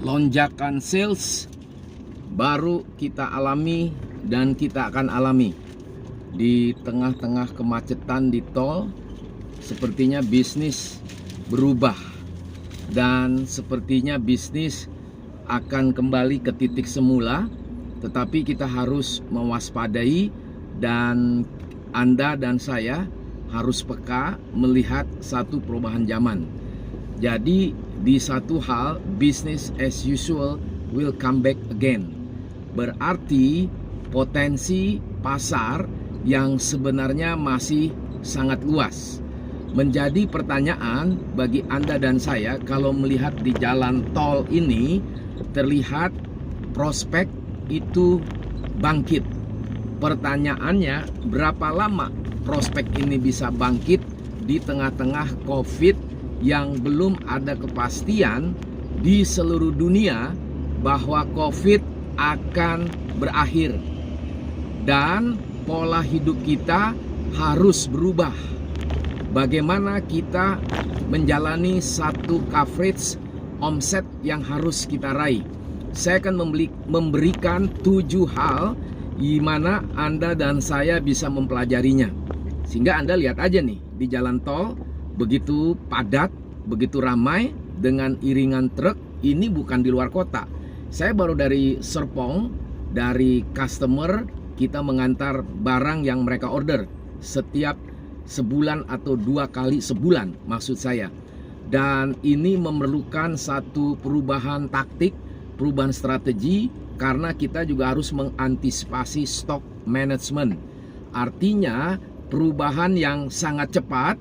lonjakan sales baru kita alami dan kita akan alami di tengah-tengah kemacetan di tol. Sepertinya bisnis berubah dan sepertinya bisnis akan kembali ke titik semula, tetapi kita harus mewaspadai dan Anda dan saya harus peka melihat satu perubahan zaman. Jadi di satu hal, business as usual will come back again. Berarti potensi pasar yang sebenarnya masih sangat luas. Menjadi pertanyaan bagi Anda dan saya, kalau melihat di jalan tol ini terlihat prospek itu bangkit. Pertanyaannya, berapa lama prospek ini bisa bangkit di tengah-tengah COVID yang belum ada kepastian di seluruh dunia bahwa COVID akan berakhir dan pola hidup kita harus berubah. Bagaimana kita menjalani satu coverage omset yang harus kita raih. Saya akan memberikan 7 hal di mana Anda dan saya bisa mempelajarinya. Sehingga Anda lihat aja nih, di jalan tol begitu padat, begitu ramai dengan iringan truk. Ini bukan di luar kota. Saya baru dari Serpong, dari customer kita mengantar barang yang mereka order setiap sebulan atau 2 kali sebulan maksud saya. Dan ini memerlukan satu perubahan taktik, perubahan strategi, karena kita juga harus mengantisipasi stock management. Artinya perubahan yang sangat cepat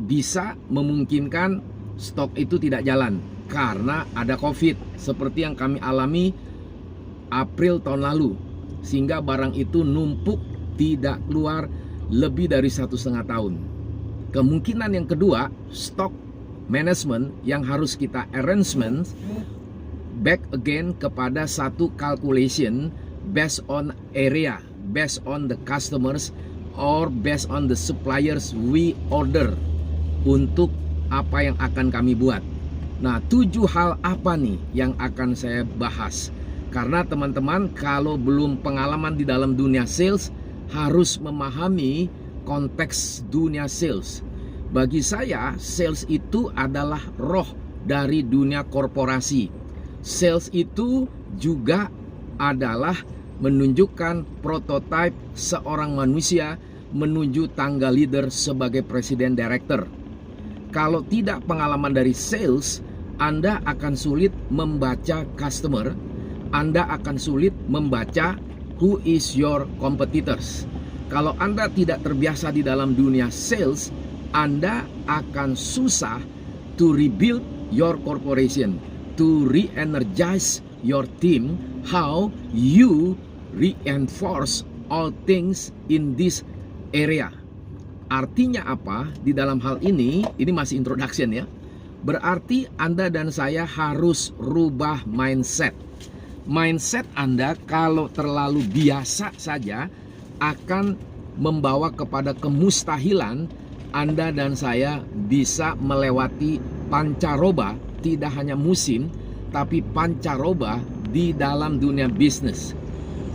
bisa memungkinkan stok itu tidak jalan karena ada COVID, seperti yang kami alami April tahun lalu, sehingga barang itu numpuk tidak keluar lebih dari 1,5 tahun. Kemungkinan yang kedua, stock management yang harus kita arrangement back again kepada satu calculation based on area, based on the customers or based on the suppliers we order untuk apa yang akan kami buat. Nah, 7 hal apa nih yang akan saya bahas? Karena teman-teman kalau belum pengalaman di dalam dunia sales harus memahami konteks dunia sales. Bagi saya, sales itu adalah roh dari dunia korporasi. Sales itu juga adalah menunjukkan prototipe seorang manusia menuju tangga leader sebagai presiden director. Kalau tidak pengalaman dari sales, Anda akan sulit membaca customer, Anda akan sulit membaca who is your competitors. Kalau Anda tidak terbiasa di dalam dunia sales, Anda akan susah to rebuild your corporation, to re-energize your team, how you reinforce all things in this area. Artinya apa? Di dalam hal ini masih introduction ya. Berarti Anda dan saya harus rubah mindset. Mindset Anda kalau terlalu biasa saja akan membawa kepada kemustahilan Anda dan saya bisa melewati pancaroba, tidak hanya musim, tapi pancaroba di dalam dunia bisnis.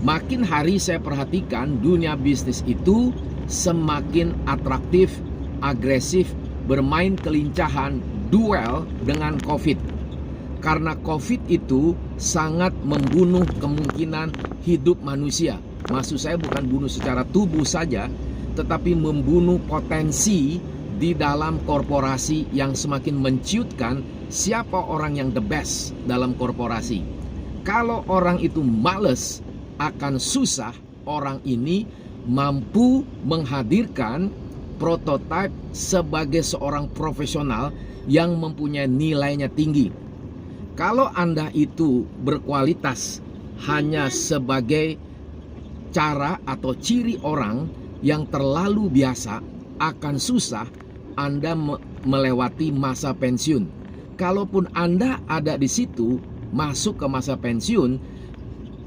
Makin hari saya perhatikan dunia bisnis itu semakin atraktif, agresif, bermain kelincahan, duel dengan COVID. Karena COVID itu sangat membunuh kemungkinan hidup manusia. Maksud saya bukan bunuh secara tubuh saja, tetapi membunuh potensi di dalam korporasi yang semakin menciutkan siapa orang yang the best dalam korporasi. Kalau orang itu males, akan susah orang ini mampu menghadirkan prototipe sebagai seorang profesional yang mempunyai nilainya tinggi. Kalau Anda itu berkualitas hanya sebagai cara atau ciri orang yang terlalu biasa, akan susah Anda melewati masa pensiun. Kalaupun Anda ada di situ, masuk ke masa pensiun,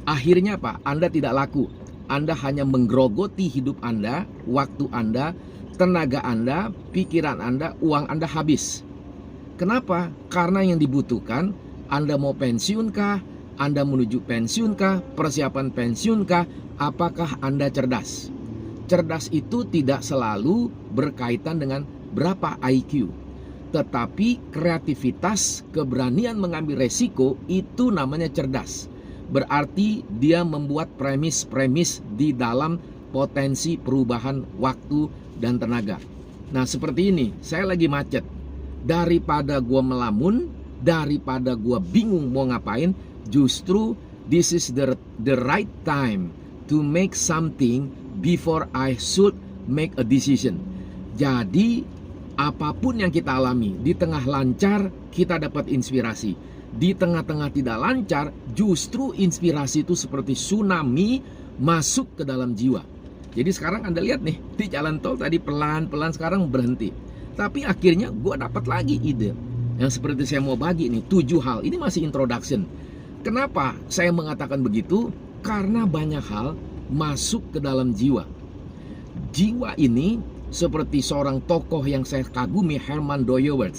akhirnya apa? Anda tidak laku. Anda hanya menggerogoti hidup Anda, waktu Anda, tenaga Anda, pikiran Anda, uang Anda habis. Kenapa? Karena yang dibutuhkan Anda mau pensiun kah? Anda menuju pensiun kah? Persiapan pensiun kah? Apakah Anda cerdas? Cerdas itu tidak selalu berkaitan dengan berapa IQ, tetapi kreativitas, keberanian mengambil resiko, itu namanya cerdas. Berarti dia membuat premis-premis di dalam potensi perubahan waktu dan tenaga. Nah seperti ini, saya lagi macet. Daripada gua melamun, daripada gua bingung mau ngapain, justru this is the right time to make something before I should make a decision. Jadi apapun yang kita alami, di tengah lancar kita dapat inspirasi, di tengah-tengah tidak lancar justru inspirasi itu seperti tsunami masuk ke dalam jiwa. Jadi sekarang Anda lihat nih, di jalan tol tadi pelan-pelan sekarang berhenti, tapi akhirnya gue dapat lagi ide yang seperti saya mau bagi nih, 7 hal. Ini masih introduction. Kenapa saya mengatakan begitu? Karena banyak hal masuk ke dalam jiwa. Jiwa ini seperti seorang tokoh yang saya kagumi, Herman Dooyeweerd.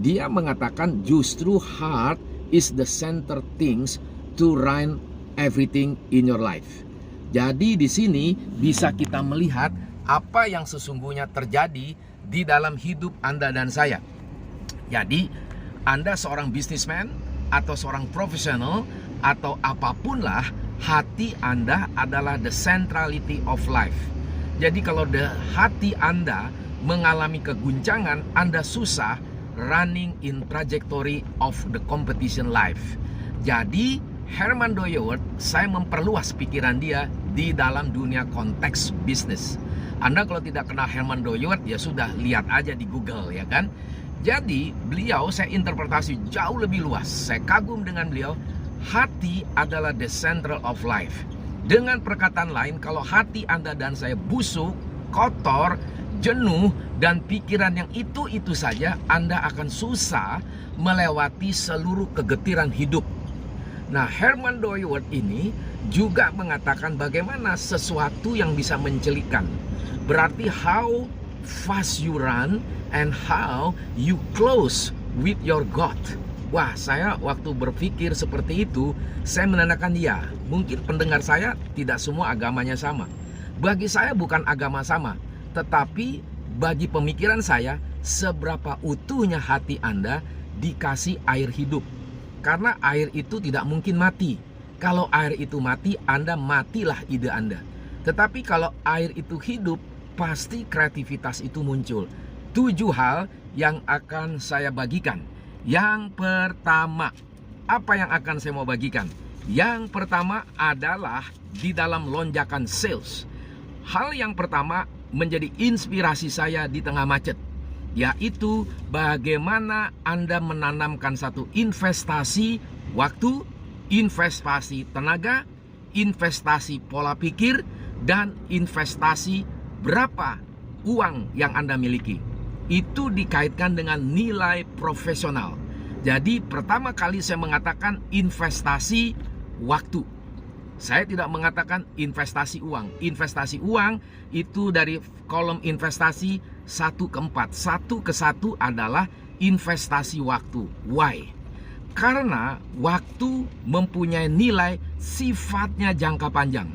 Dia mengatakan justru heart is the center things to run everything in your life. Jadi di sini bisa kita melihat apa yang sesungguhnya terjadi di dalam hidup Anda dan saya. Jadi Anda seorang businessman atau seorang profesional atau apapun lah, hati Anda adalah the centrality of life. Jadi kalau hati Anda mengalami keguncangan, Anda susah running in trajectory of the competition life. Jadi Herman Dooyeweerd, saya memperluas pikiran dia di dalam dunia konteks bisnis. Anda kalau tidak kenal Herman Dooyeweerd, ya sudah, lihat aja di Google, ya kan. Jadi beliau saya interpretasi jauh lebih luas. Saya kagum dengan beliau. Hati adalah the central of life. Dengan perkataan lain, kalau hati Anda dan saya busuk, kotor, jenuh, dan pikiran yang itu-itu saja, Anda akan susah melewati seluruh kegetiran hidup. Nah, Herman Dooyeweerd ini juga mengatakan bagaimana sesuatu yang bisa mencelikkan. Berarti how fast you run and how you close with your God. Wah, saya waktu berpikir seperti itu, saya menandakan ya, mungkin pendengar saya tidak semua agamanya sama. Bagi saya bukan agama sama, tetapi bagi pemikiran saya, seberapa utuhnya hati Anda dikasih air hidup. Karena air itu tidak mungkin mati. Kalau air itu mati, Anda matilah ide Anda. Tetapi kalau air itu hidup, pasti kreativitas itu muncul. 7 hal yang akan saya bagikan. Yang pertama, apa yang akan saya mau bagikan? Yang pertama adalah di dalam lonjakan sales. Hal yang pertama menjadi inspirasi saya di tengah macet, yaitu bagaimana Anda menanamkan satu investasi waktu, investasi tenaga, investasi pola pikir, dan investasi berapa uang yang Anda miliki. Itu dikaitkan dengan nilai profesional. Jadi pertama kali saya mengatakan investasi waktu. Saya tidak mengatakan investasi uang. Investasi uang itu dari kolom investasi 1 ke 4. 1 ke 1 adalah investasi waktu. Why? Karena waktu mempunyai nilai sifatnya jangka panjang.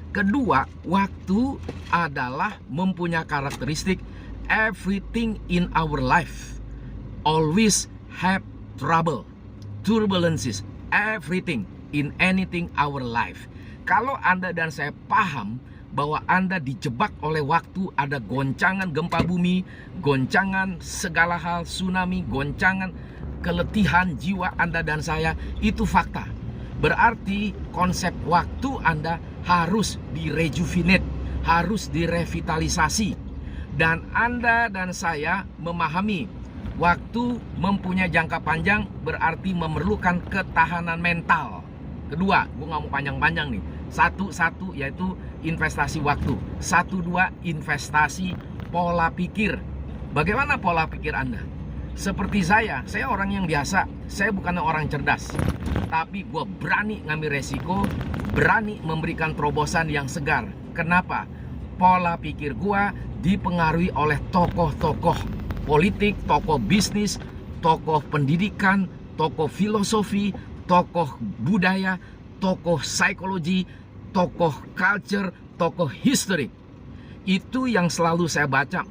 Kedua, waktu adalah mempunyai karakteristik everything in our life always have trouble, turbulences, everything in anything our life. Kalau Anda dan saya paham bahwa Anda dijebak oleh waktu, ada goncangan gempa bumi, goncangan segala hal, tsunami, goncangan keletihan jiwa Anda dan saya, itu fakta. Berarti konsep waktu Anda harus direjuvenate, harus direvitalisasi. Dan Anda dan saya memahami waktu mempunyai jangka panjang berarti memerlukan ketahanan mental. Kedua, gue gak mau panjang-panjang nih. Satu yaitu investasi waktu. 1, 2 investasi pola pikir. Bagaimana pola pikir Anda? Seperti saya orang yang biasa. Saya bukan orang cerdas, tapi gue berani ngambil resiko, berani memberikan terobosan yang segar. Kenapa? Pola pikir gue dipengaruhi oleh tokoh-tokoh politik, tokoh bisnis, tokoh pendidikan, tokoh filosofi, tokoh budaya, tokoh psikologi, tokoh culture, tokoh history. Itu yang selalu saya baca,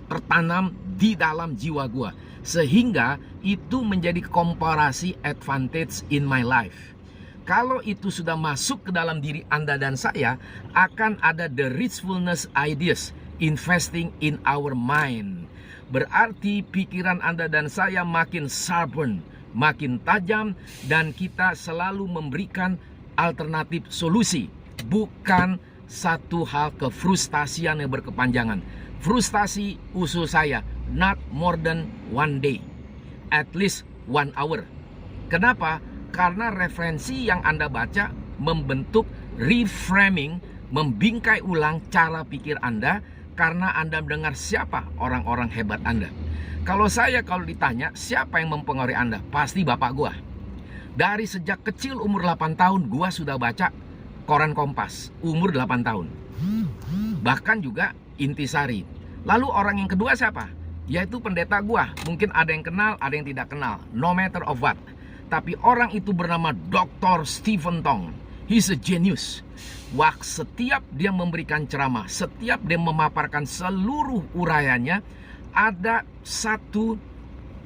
tertanam di dalam jiwa gua, sehingga itu menjadi komparasi advantage in my life. Kalau itu sudah masuk ke dalam diri Anda dan saya, akan ada the restfulness ideas investing in our mind. Berarti pikiran Anda dan saya makin sharpen, makin tajam, dan kita selalu memberikan alternatif solusi, bukan satu hal kefrustasian yang berkepanjangan. Frustasi usul saya, not more than one day, at least 1 hour. Kenapa? Karena referensi yang Anda baca membentuk reframing, membingkai ulang cara pikir Anda, karena Anda mendengar siapa orang-orang hebat Anda. Kalau ditanya siapa yang mempengaruhi Anda, pasti bapak gua. Dari sejak kecil umur 8 tahun gua sudah baca koran Kompas, umur 8 tahun. Bahkan juga Intisari. Lalu orang yang kedua siapa? Yaitu pendeta gua. Mungkin ada yang kenal, ada yang tidak kenal, no matter of what. Tapi orang itu bernama Dr. Stephen Tong. He's a genius. Setiap dia memberikan ceramah, setiap dia memaparkan seluruh urayanya, ada satu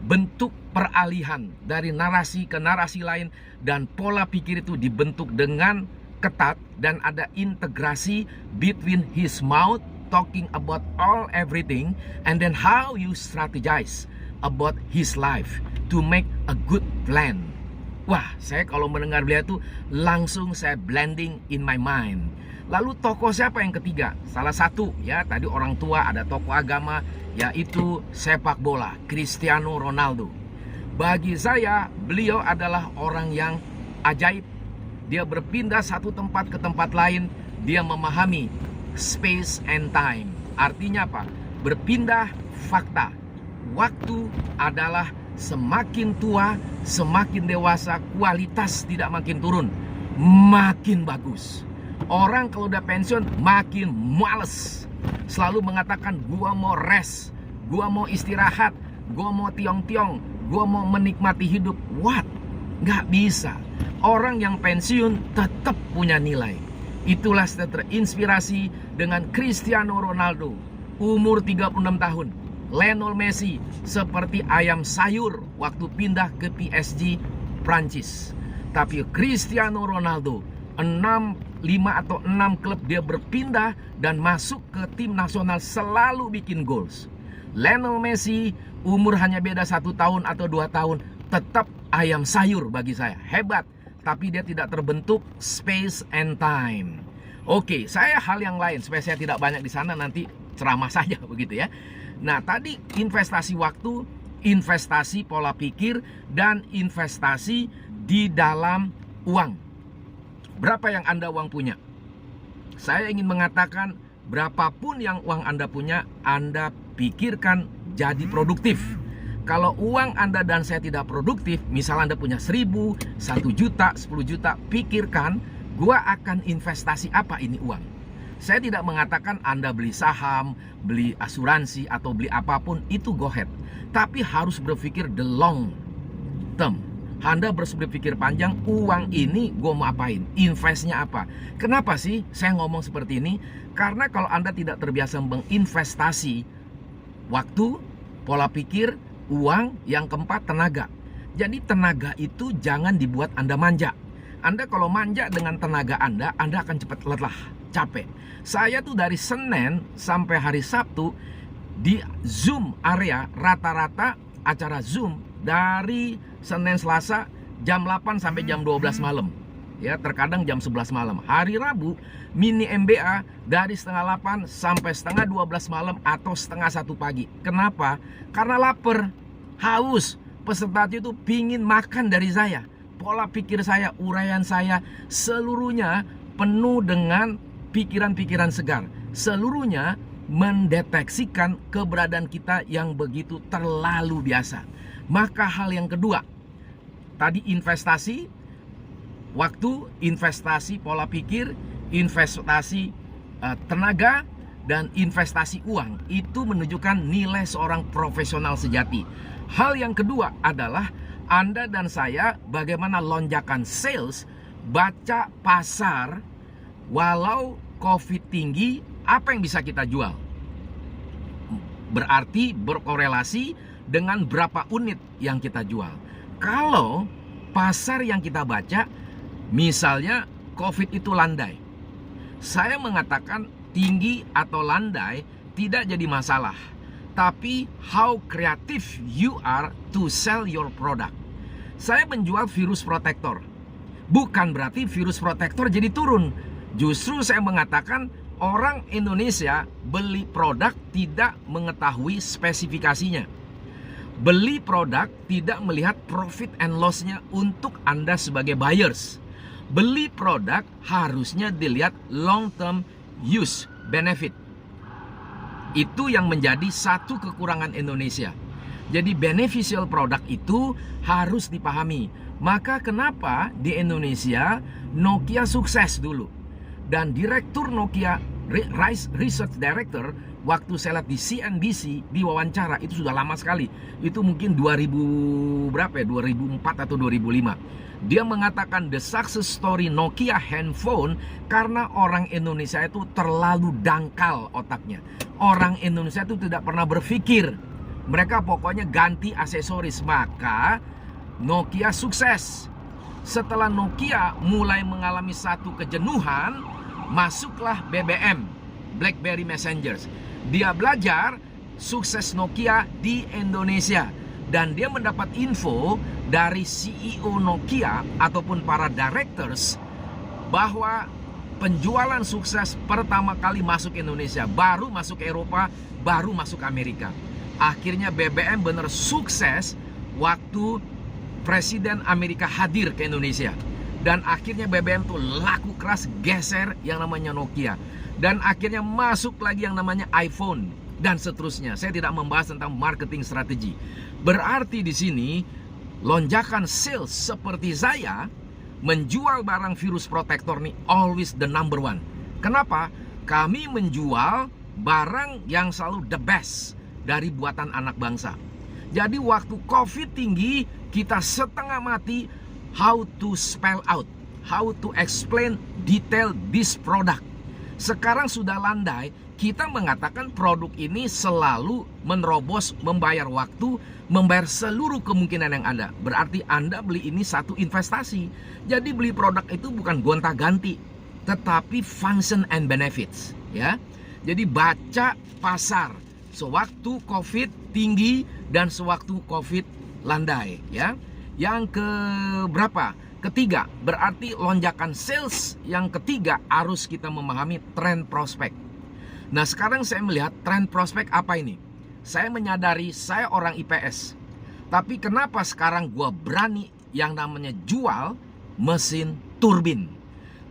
bentuk peralihan dari narasi ke narasi lain, dan pola pikir itu dibentuk dengan ketat, dan ada integrasi between his mouth talking about everything, and then how you strategize about his life to make a good plan. Wah, saya kalau mendengar beliau tuh langsung saya blending in my mind. Lalu tokoh siapa yang ketiga? Salah satu ya, tadi orang tua, ada tokoh agama, yaitu sepak bola, Cristiano Ronaldo. Bagi saya, beliau adalah orang yang ajaib. Dia berpindah satu tempat ke tempat lain, dia memahami space and time. Artinya apa? Berpindah fakta. Waktu adalah semakin tua, semakin dewasa, kualitas tidak makin turun, makin bagus. Orang kalau udah pensiun makin males, selalu mengatakan gua mau rest, gua mau istirahat, gua mau tiong-tiong, gua mau menikmati hidup. What? Nggak bisa. Orang yang pensiun tetap punya nilai. Itulah saya terinspirasi dengan Cristiano Ronaldo, umur 36 tahun. Lionel Messi seperti ayam sayur waktu pindah ke PSG Prancis. Tapi Cristiano Ronaldo 5 atau 6 klub dia berpindah dan masuk ke tim nasional, selalu bikin goals. Lionel Messi umur hanya beda 1 tahun atau 2 tahun, tetap ayam sayur bagi saya, hebat. Tapi dia tidak terbentuk space and time. Oke, saya hal yang lain supaya saya tidak banyak di sana, nanti ceramah saja begitu ya. Nah, tadi investasi waktu, investasi pola pikir, dan investasi di dalam uang. Berapa yang Anda uang punya? Saya ingin mengatakan, berapapun yang uang Anda punya, Anda pikirkan jadi produktif. Kalau uang Anda dan saya tidak produktif, misal Anda punya 1.000, 1 juta, 10 juta, pikirkan, gua akan investasi apa ini uang? Saya tidak mengatakan Anda beli saham, beli asuransi, atau beli apapun, itu go ahead. Tapi harus berpikir the long term. Anda harus berpikir panjang, uang ini gue mau apain? Investnya apa? Kenapa sih saya ngomong seperti ini? Karena kalau Anda tidak terbiasa menginvestasi waktu, pola pikir, uang, yang keempat tenaga. Jadi tenaga itu jangan dibuat Anda manja. Anda kalau manja dengan tenaga Anda akan cepat lelah, capek. Saya tuh dari Senin sampai hari Sabtu di Zoom area, rata-rata acara Zoom dari Senin Selasa jam 8 sampai jam 12 malam. Ya, terkadang jam 11 malam. Hari Rabu mini MBA dari setengah 8 sampai setengah 12 malam atau setengah 1 pagi. Kenapa? Karena lapar, haus. Peserta itu pingin makan dari saya. Pola pikir saya, uraian saya, seluruhnya penuh dengan pikiran-pikiran segar. Seluruhnya mendeteksikan keberadaan kita yang begitu terlalu biasa. Maka hal yang kedua, tadi investasi waktu, investasi pola pikir, investasi tenaga, dan investasi uang, itu menunjukkan nilai seorang profesional sejati. Hal yang kedua adalah Anda dan saya bagaimana lonjakan sales, baca pasar, walau COVID tinggi, apa yang bisa kita jual? Berarti berkorelasi dengan berapa unit yang kita jual. Kalau pasar yang kita baca, misalnya COVID itu landai, saya mengatakan tinggi atau landai tidak jadi masalah, tapi how creative you are to sell your product. Saya menjual virus protector, bukan berarti virus protector jadi turun. Justru saya mengatakan orang Indonesia beli produk tidak mengetahui spesifikasinya. Beli produk tidak melihat profit and loss-nya untuk Anda sebagai buyers. Beli produk harusnya dilihat long term use benefit. Itu yang menjadi satu kekurangan Indonesia. Jadi beneficial product itu harus dipahami. Maka kenapa di Indonesia Nokia sukses dulu? Dan direktur Nokia, Research Director, waktu saya lihat di CNBC di wawancara, itu sudah lama sekali. Itu mungkin 2000 berapa ya? 2004 atau 2005. Dia mengatakan the success story Nokia handphone karena orang Indonesia itu terlalu dangkal otaknya. Orang Indonesia itu tidak pernah berpikir. Mereka pokoknya ganti aksesoris. Maka Nokia sukses. Setelah Nokia mulai mengalami satu kejenuhan, masuklah BBM, BlackBerry Messengers. Dia belajar sukses Nokia di Indonesia. Dan dia mendapat info dari CEO Nokia ataupun para directors bahwa penjualan sukses pertama kali masuk Indonesia, baru masuk Eropa, baru masuk Amerika. Akhirnya BBM benar sukses waktu Presiden Amerika hadir ke Indonesia. Dan akhirnya BBM tuh laku keras, geser yang namanya Nokia. Dan akhirnya masuk lagi yang namanya iPhone dan seterusnya. Saya tidak membahas tentang marketing strategi. Berarti di sini lonjakan sales seperti saya menjual barang virus protector nih always the number one. Kenapa? Kami menjual barang yang selalu the best dari buatan anak bangsa. Jadi waktu COVID tinggi, kita setengah mati how to spell out, how to explain detail this product. Sekarang sudah landai, kita mengatakan produk ini selalu menerobos, membayar waktu, membayar seluruh kemungkinan yang ada. Berarti Anda beli ini satu investasi. Jadi beli produk itu bukan gonta-ganti, tetapi function and benefits, ya. Jadi baca pasar sewaktu COVID tinggi dan sewaktu COVID landai, ya. Yang ke berapa? Ketiga, berarti lonjakan sales. Yang ketiga, harus kita memahami tren prospek. Nah, sekarang saya melihat tren prospek apa ini? Saya menyadari saya orang IPS. Tapi kenapa sekarang gua berani yang namanya jual mesin turbin?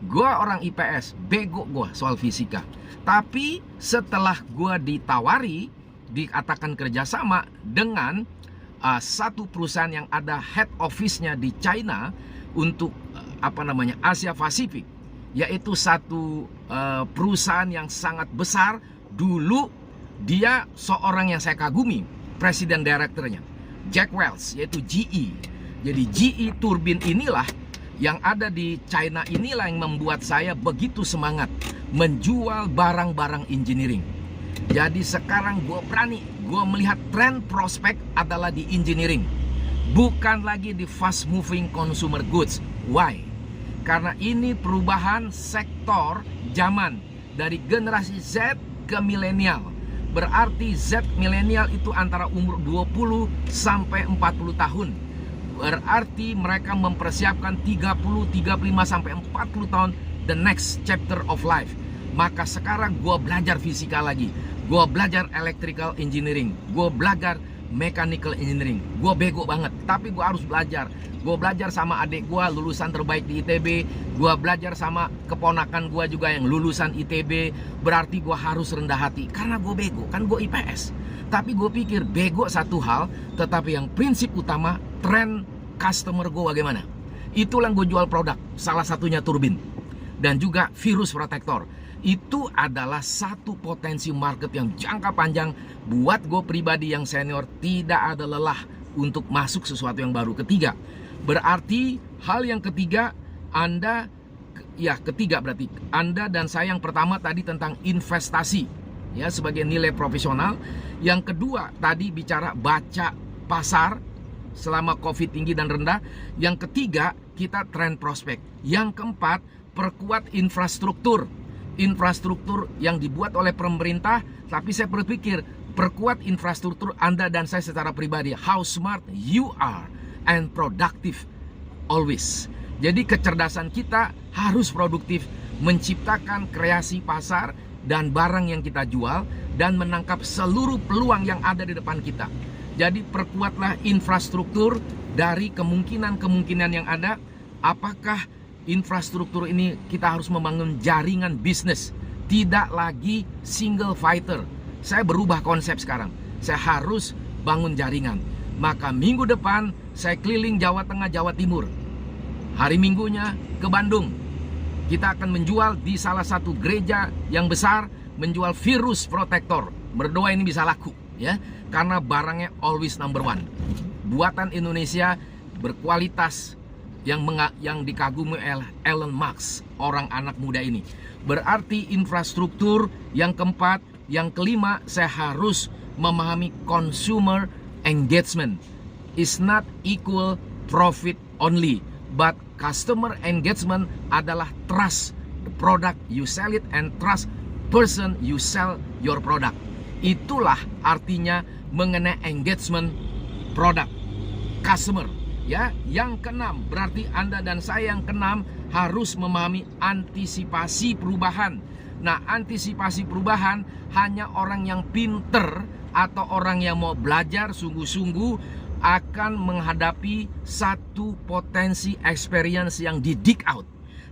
Gua orang IPS, bego gua soal fisika. Tapi setelah gua ditawari, dikatakan kerjasama dengan satu perusahaan yang ada head office-nya di China untuk Asia Pasifik, yaitu satu perusahaan yang sangat besar. Dulu dia seorang yang saya kagumi, presiden direkturnya Jack Welch, yaitu GE. Jadi GE turbin inilah yang ada di China, inilah yang membuat saya begitu semangat menjual barang-barang engineering. Jadi sekarang gue berani, gue melihat tren prospek adalah di engineering, bukan lagi di fast moving consumer goods. Why? Karena ini perubahan sektor zaman dari generasi Z ke milenial. Berarti Z milenial itu antara umur 20 sampai 40 tahun. Berarti mereka mempersiapkan 30, 35 sampai 40 tahun the next chapter of life. Maka sekarang gue belajar fisika lagi, gue belajar electrical engineering, gue belajar mechanical engineering. Gue bego banget, tapi gue harus belajar. Gue belajar sama adik gue lulusan terbaik di ITB. Gue belajar sama keponakan gue juga yang lulusan ITB. Berarti gue harus rendah hati karena gue bego, kan gue IPS. Tapi gue pikir bego satu hal, tetapi yang prinsip utama tren customer gue bagaimana. Itulah yang gue jual produk, salah satunya turbin dan juga virus protector. Itu adalah satu potensi market yang jangka panjang. Buat gue pribadi yang senior, tidak ada lelah untuk masuk sesuatu yang baru. Ketiga, berarti hal yang ketiga, berarti Anda dan saya yang pertama tadi tentang investasi, ya, sebagai nilai profesional. Yang kedua tadi bicara baca pasar selama COVID tinggi dan rendah. Yang ketiga, kita trend prospek. Yang keempat, perkuat infrastruktur. Infrastruktur yang dibuat oleh pemerintah, tapi saya berpikir perkuat infrastruktur Anda dan saya secara pribadi. How smart you are and productive always. Jadi kecerdasan kita harus produktif, menciptakan kreasi pasar dan barang yang kita jual, dan menangkap seluruh peluang yang ada di depan kita. Jadi perkuatlah infrastruktur dari kemungkinan-kemungkinan yang ada. Apakah infrastruktur ini kita harus membangun jaringan bisnis, tidak lagi single fighter. Saya berubah konsep sekarang. Saya harus bangun jaringan. Maka minggu depan saya keliling Jawa Tengah, Jawa Timur. Hari Minggunya ke Bandung. Kita akan menjual di salah satu gereja yang besar, menjual virus protector. Berdoa ini bisa laku, ya, karena barangnya always number one. Buatan Indonesia berkualitas, yang dikagumi Elon Musk, orang anak muda ini. Berarti infrastruktur yang keempat. Yang kelima, saya harus memahami consumer engagement is not equal profit only, but customer engagement adalah trust the product you sell it and trust person you sell your product. Itulah artinya mengenai engagement produk customer. Ya, yang keenam, berarti Anda dan saya yang keenam harus memahami antisipasi perubahan. Nah, antisipasi perubahan hanya orang yang pinter atau orang yang mau belajar sungguh-sungguh akan menghadapi satu potensi experience yang di dig out.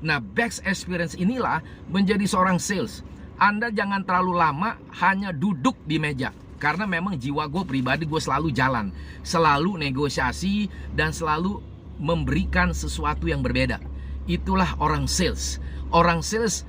Nah, best experience inilah menjadi seorang sales. Anda jangan terlalu lama hanya duduk di meja. Karena memang jiwa gue pribadi, gue selalu jalan, selalu negosiasi, dan selalu memberikan sesuatu yang berbeda. Itulah orang sales. Orang sales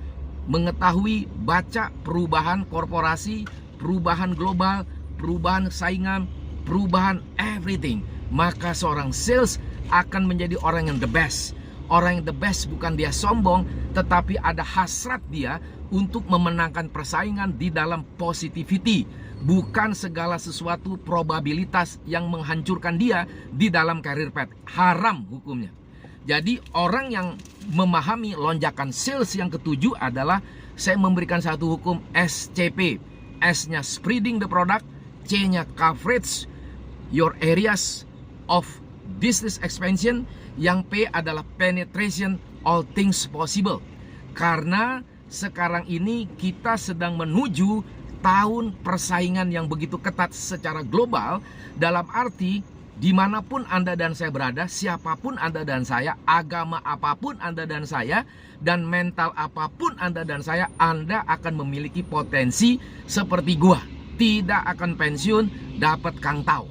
mengetahui baca perubahan korporasi, perubahan global, perubahan saingan, perubahan everything. Maka seorang sales akan menjadi orang yang the best. Orang yang the best bukan dia sombong, tetapi ada hasrat dia untuk memenangkan persaingan di dalam positivity. Bukan segala sesuatu probabilitas yang menghancurkan dia di dalam career path. Haram hukumnya. Jadi orang yang memahami lonjakan sales yang ketujuh adalah saya memberikan satu hukum SCP. S-nya spreading the product, C-nya coverage your areas of business expansion, yang P adalah penetration all things possible. Karena sekarang ini kita sedang menuju tahun persaingan yang begitu ketat secara global, dalam arti dimanapun Anda dan saya berada, siapapun Anda dan saya, agama apapun Anda dan saya, dan mental apapun Anda dan saya, Anda akan memiliki potensi seperti gua. Tidak akan pensiun, dapat Kang Tau.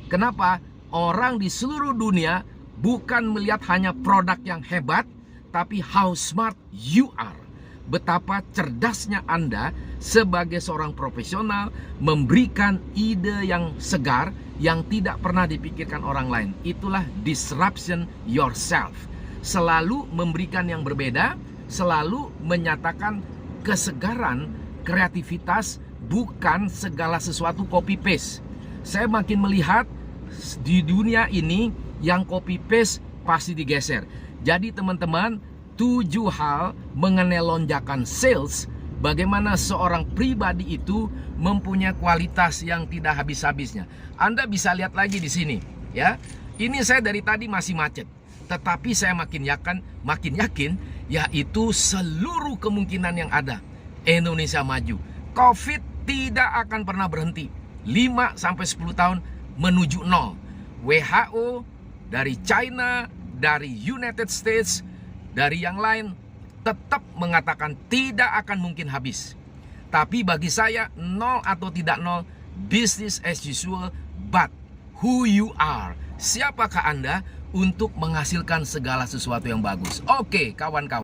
Kenapa? Orang di seluruh dunia bukan melihat hanya produk yang hebat, tapi how smart you are. Betapa cerdasnya Anda sebagai seorang profesional memberikan ide yang segar yang tidak pernah dipikirkan orang lain. Itulah disruption yourself. Selalu memberikan yang berbeda, selalu menyatakan kesegaran, kreativitas, bukan segala sesuatu copy paste. Saya makin melihat di dunia ini yang copy paste pasti digeser. Jadi teman-teman, 7 hal mengenai lonjakan sales, bagaimana seorang pribadi itu mempunyai kualitas yang tidak habis-habisnya. Anda bisa lihat lagi di sini, ya. Ini saya dari tadi masih macet, tetapi saya makin yakin, yaitu seluruh kemungkinan yang ada Indonesia maju. COVID tidak akan pernah berhenti. 5-10 tahun menuju 0. WHO dari China, dari United States, dari yang lain tetap mengatakan tidak akan mungkin habis. Tapi bagi saya 0 atau tidak 0, business as usual, but who you are. Siapakah Anda untuk menghasilkan segala sesuatu yang bagus? Oke, kawan-kawan.